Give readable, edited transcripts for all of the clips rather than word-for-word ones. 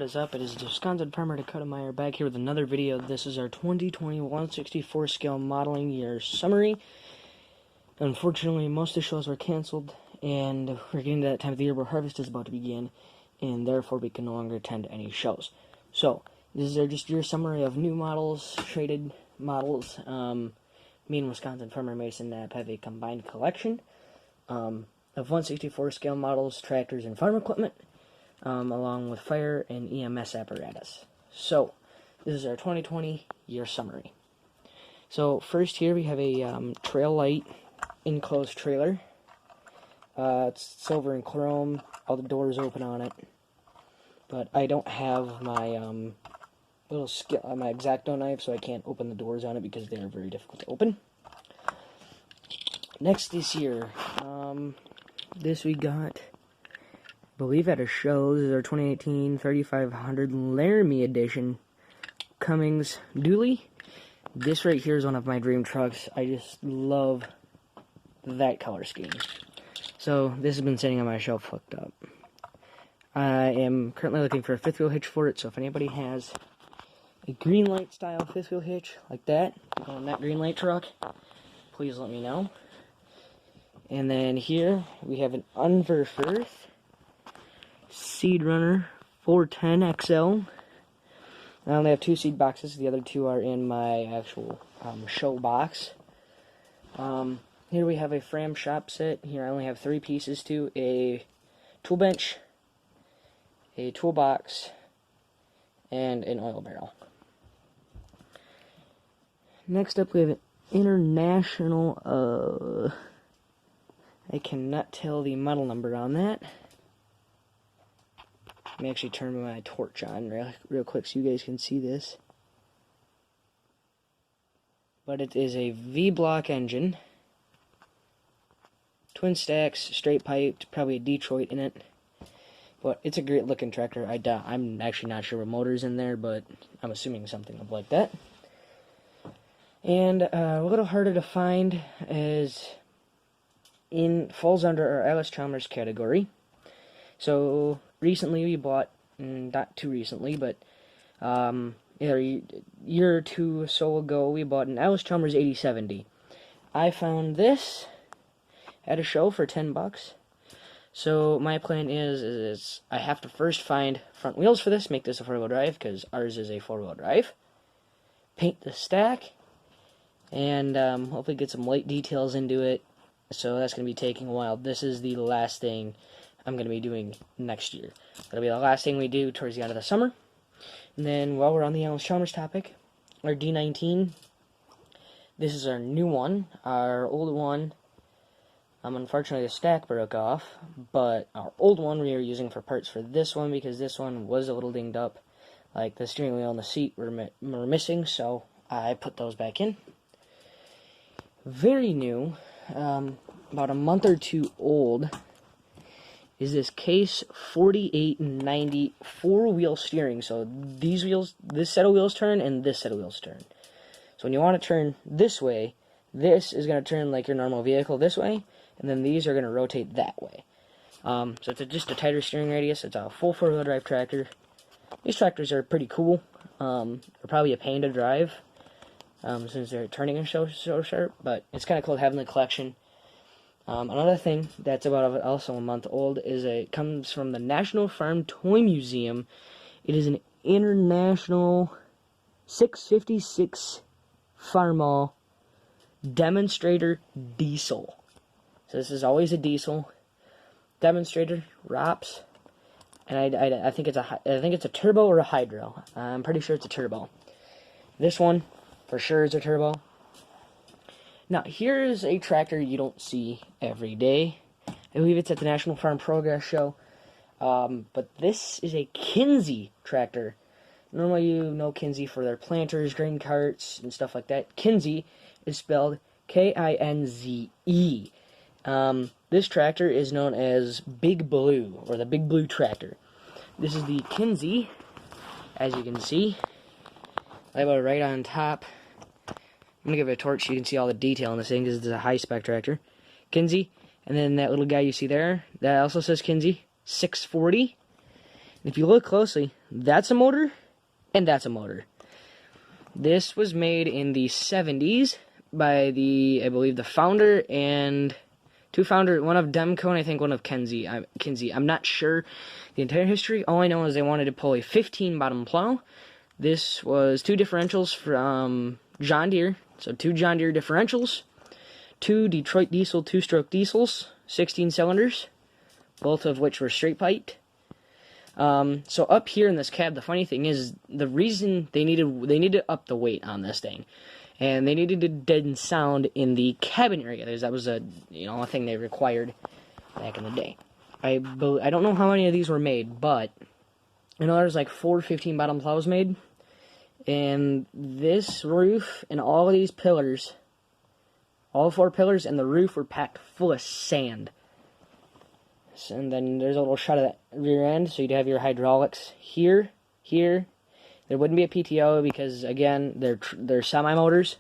is up? It is Wisconsin Farmer Dakota Meyer back here with another video. This is our 2020 164 scale modeling year summary. Unfortunately, most of the shows were canceled, and we're getting to that time of the year where harvest is about to begin, and therefore we can no longer attend any shows. So, this is just your summary of new models, traded models. Me and Wisconsin Farmer Mason have a combined collection of 164 scale models, tractors, and farm equipment. Along with fire and EMS apparatus. So, this is our 2020 year summary. So, first here we have a trail light enclosed trailer. It's silver and chrome. All the doors open on it. But I don't have my my X-Acto knife, so I can't open the doors on it because they are very difficult to open. Next this year, this we got, I believe at a show. This is our 2018 3500 Laramie edition Cummins dually. This right here is one of my dream trucks. I just love that color scheme. So this has been sitting on my shelf hooked up. I am currently looking for a fifth wheel hitch for it, so if anybody has a green light style fifth wheel hitch like that on that green light truck, please let me know. And then here we have an Unverfirth Seed Runner 410 XL. I only have 2 seed boxes. The other 2 are in my actual show box. Here we have a Fram shop set. Here I only have 3 pieces to a tool bench, a toolbox, and an oil barrel. Next up we have an International, I cannot tell the model number on that. Let me actually turn my torch on real quick so you guys can see this. But it is a V-block engine. Twin stacks, straight piped, probably a Detroit in it. But it's a great looking tractor. I'm actually not sure what motor's in there, but I'm assuming something like that. And a little harder to find falls under our Alice Chalmers category. So recently we bought, not too recently, but a year or two or so ago, we bought an Alice Chalmers 8070. I found this at a show for $10. So my plan is I have to first find front wheels for this, make this a 4-wheel drive, because ours is a 4-wheel drive. Paint the stack, and hopefully get some light details into it. So that's going to be taking a while. This is the last thing I'm going to be doing next year. That'll be the last thing we do towards the end of the summer. And then while we're on the Alice Chalmers topic, our D19, this is our new one. Our old one, unfortunately the stack broke off, but our old one we are using for parts for this one because this one was a little dinged up. Like the steering wheel and the seat were missing, so I put those back in. Very new, about a month or two old, is this Case 4890 4-wheel steering. So these wheels, this set of wheels turn, and this set of wheels turn. So when you want to turn this way, this is going to turn like your normal vehicle this way, and then these are going to rotate that way. So it's just a tighter steering radius. It's a full 4-wheel drive tractor. These tractors are pretty cool. They're probably a pain to drive, since they're turning so sharp, but it's kind of cool having the collection. Another thing that's about also a month old is it comes from the National Farm Toy Museum. It is an International 656 Farmall Demonstrator Diesel. So this is always a diesel demonstrator, ROPS, and I think it's a turbo or a hydro. I'm pretty sure it's a turbo. This one for sure is a turbo. Now, here's a tractor you don't see every day. I believe it's at the National Farm Progress Show. But this is a Kinsey tractor. Normally you know Kinsey for their planters, grain carts, and stuff like that. Kinsey is spelled K-I-N-Z-E. This tractor is known as Big Blue, or the Big Blue tractor. This is the Kinsey, as you can see. I have it right on top. I'm going to give it a torch so you can see all the detail in this thing, because it's a high-spec tractor. Kinsey, and then that little guy you see there, that also says Kinsey, 640. if you look closely, that's a motor, and that's a motor. This was made in the 70s by I believe, the founder and two founders, one of Demco and I think one of Kinsey. I'm not sure the entire history. All I know is they wanted to pull a 15 bottom plow. This was two differentials from John Deere, so two John Deere differentials, two Detroit Diesel 2-stroke diesels, 16 cylinders, both of which were straight piped. So up here in this cab, the funny thing is, the reason they needed to up the weight on this thing, and they needed to deaden sound in the cabin area, because that was a thing they required back in the day. I don't know how many of these were made, but I know there's like 4 15 bottom plows made, and this roof and all of these pillars, all 4 pillars and the roof were packed full of sand. And then there's a little shot of that rear end, so you'd have your hydraulics here. There wouldn't be a PTO because, again, they're semi-motors.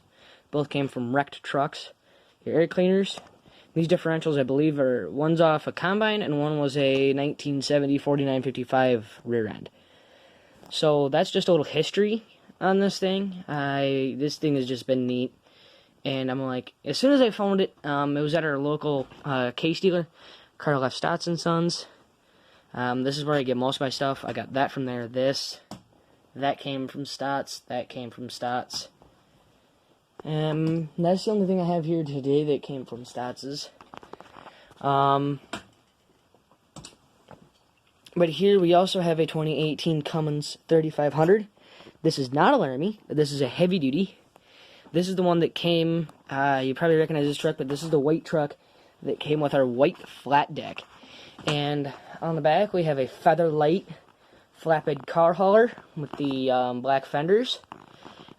Both came from wrecked trucks. Your air cleaners. These differentials, I believe, one's off a combine and one was a 1970 4955 rear end. So that's just a little history on this thing. This thing has just been neat. And I'm like, as soon as I found it, it was at our local case dealer. Carl F. Stotts and Sons. This is where I get most of my stuff. I got that from there. That came from Stotts. That came from Stotts. That's the only thing I have here today that came from Stotts's. But here we also have a 2018 Cummins 3500. This is not a Laramie. This is a heavy duty. This is the one that came. You probably recognize this truck, but this is the white truck that came with our white flat deck. And on the back we have a Featherlight flatbed car hauler with the black fenders.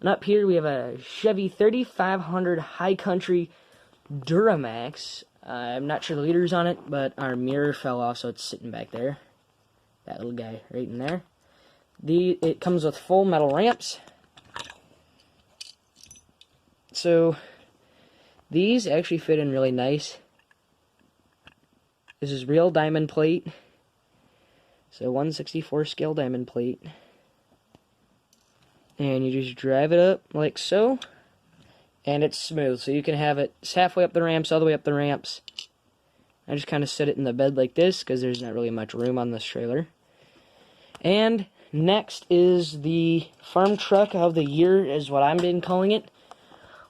And up here we have a Chevy 3500 High Country Duramax. I'm not sure the liters on it, but our mirror fell off, so it's sitting back there. That little guy right in there. It comes with full metal ramps. So these actually fit in really nice. This is real diamond plate. So 1/64 scale diamond plate. And you just drive it up like so. And it's smooth. So you can have it halfway up the ramps, all the way up the ramps. I just kind of set it in the bed like this because there's not really much room on this trailer. And next is the farm truck of the year, is what I've been calling it.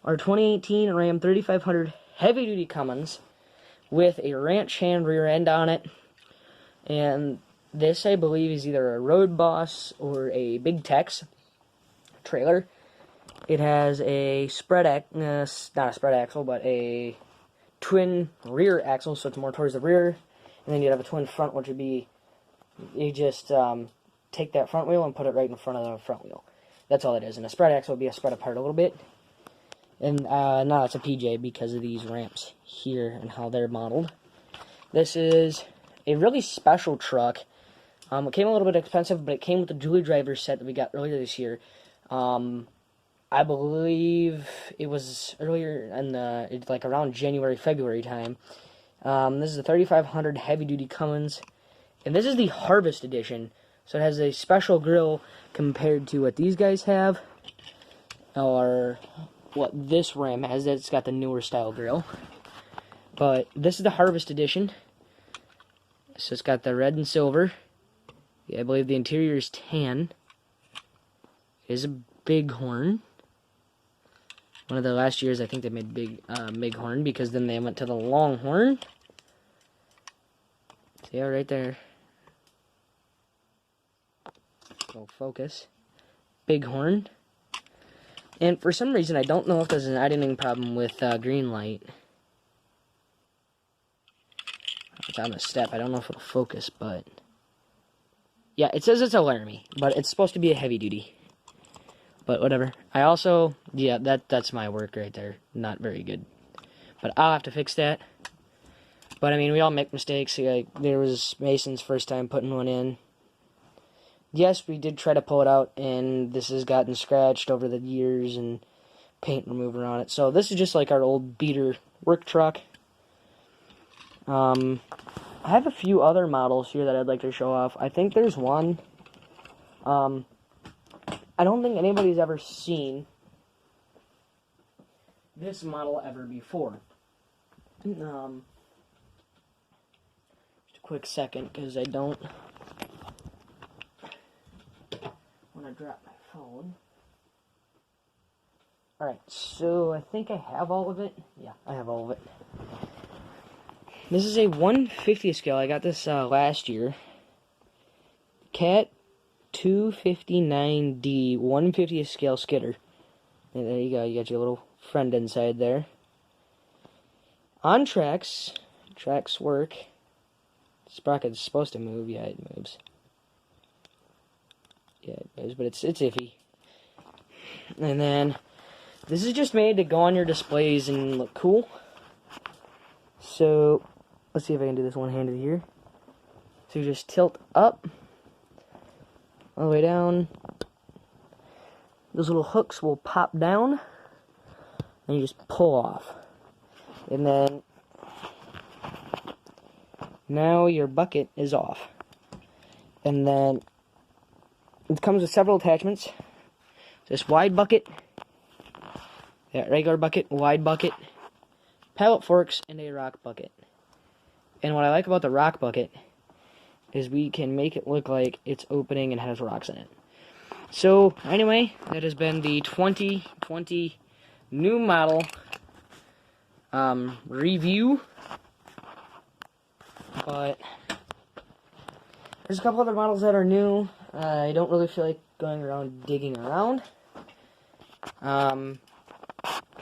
Our 2018 Ram 3500 heavy duty Cummins with a ranch hand rear end on it. And this, I believe, is either a Road Boss or a Big Tex trailer. It has a not a spread axle, but a twin rear axle, so it's more towards the rear. And then you'd have a twin front, which would be, you just take that front wheel and put it right in front of the front wheel. That's all it is. And a spread axle would be a spread apart a little bit. And no, it's a PJ because of these ramps here and how they're modeled. This is a really special truck. It came a little bit expensive, but it came with the dually driver set that we got earlier this year. I believe it was earlier in like around January, February time. This is the 3500 heavy duty Cummins, and this is the Harvest Edition. So it has a special grill compared to what these guys have, or what this Ram has. It's got the newer style grill. But this is the Harvest Edition. So it's got the red and silver. Yeah, I believe the interior is tan. It is a Bighorn. One of the last years, I think they made Bighorn, because then they went to the Longhorn. See how right there. Go focus. Bighorn. And for some reason, I don't know if there's an idling problem with green light. It's on the step. I don't know if it'll focus, but yeah, it says it's a Laramie, but it's supposed to be a heavy duty. But whatever. I also, yeah, that's my work right there. Not very good. But I'll have to fix that. But I mean, we all make mistakes. Like, there was Mason's first time putting one in. Yes, we did try to pull it out, and this has gotten scratched over the years and paint remover on it. So this is just like our old beater work truck. I have a few other models here that I'd like to show off. I think there's one. I don't think anybody's ever seen this model ever before. Just a quick second, because I don't want to drop my phone. Alright, so I think I have all of it. Yeah, I have all of it. This is a 150 scale. I got this last year. Cat 259D 150 scale skidder. And there you go. You got your little friend inside there. On tracks. Tracks work. Sprocket's supposed to move. Yeah, it moves. Yeah, it moves, but it's iffy. And then this is just made to go on your displays and look cool. So let's see if I can do this one-handed here. So you just tilt up, all the way down. Those little hooks will pop down, and you just pull off. And then now your bucket is off. And then it comes with several attachments. This wide bucket, that regular bucket, wide bucket, pallet forks, and a rock bucket. And what I like about the rock bucket is we can make it look like it's opening and has rocks in it. So, anyway, that has been the 2020 new model review. But there's a couple other models that are new. I don't really feel like going around digging around.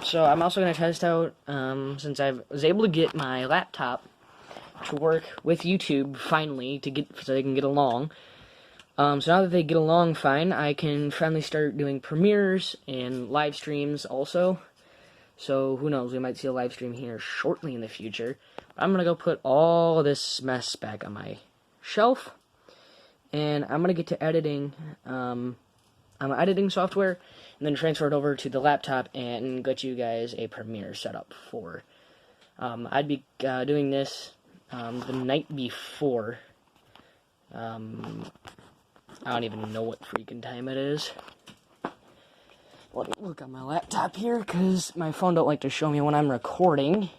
So I'm also going to test out, since I was able to get my laptop to work with YouTube finally, so they can get along. So now that they get along fine, I can finally start doing premieres and live streams also. So who knows, we might see a live stream here shortly in the future. I'm going to go put all this mess back on my shelf, and I'm going to get to editing, editing software, and then transfer it over to the laptop and get you guys a premiere set up for. I'd be doing this the night before. I don't even know what freaking time it is. Let me look on my laptop here, because my phone don't like to show me when I'm recording.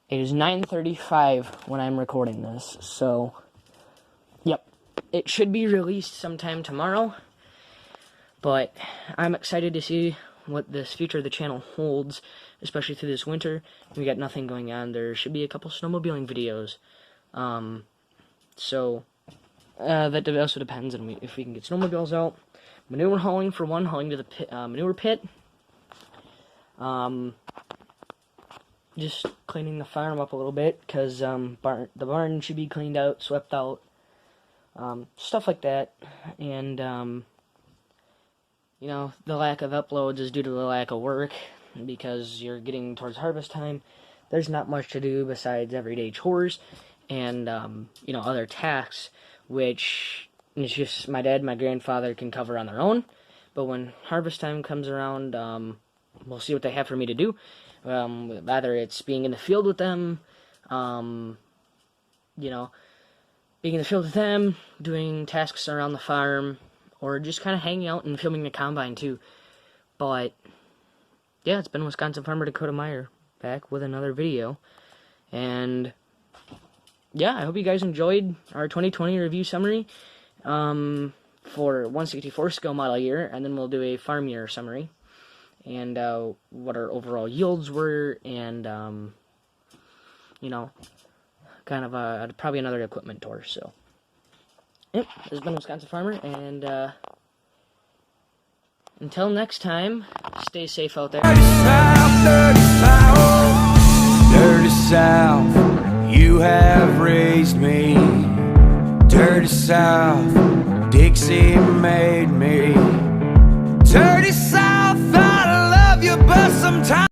It is 9:35 when I'm recording this, so yep. It should be released sometime tomorrow, but I'm excited to see what this future of the channel holds, especially through this winter. We got nothing going on. There should be a couple snowmobiling videos. So that also depends on if we can get snowmobiles out. Manure hauling, for one, hauling to the manure pit. Just cleaning the farm up a little bit, because the barn should be cleaned out, swept out, stuff like that. And you know, the lack of uploads is due to the lack of work, because you're getting towards harvest time. There's not much to do besides everyday chores and you know, other tasks, which it's just my dad and my grandfather can cover on their own. But when harvest time comes around, we'll see what they have for me to do. Either it's being in the field with them, you know, being in the field with them, doing tasks around the farm, or just kind of hanging out and filming the combine too. But yeah, it's been Wisconsin Farmer Dakota Meyer, back with another video. And yeah, I hope you guys enjoyed our 2020 review summary for 164 scale model year, and then we'll do a farm year summary, and what our overall yields were, and you know, kind of probably another equipment tour. So yep, this has been Wisconsin Farmer, and until next time, stay safe out there. Dirty South, dirty South, you have raised me. Dirty South, Dixie made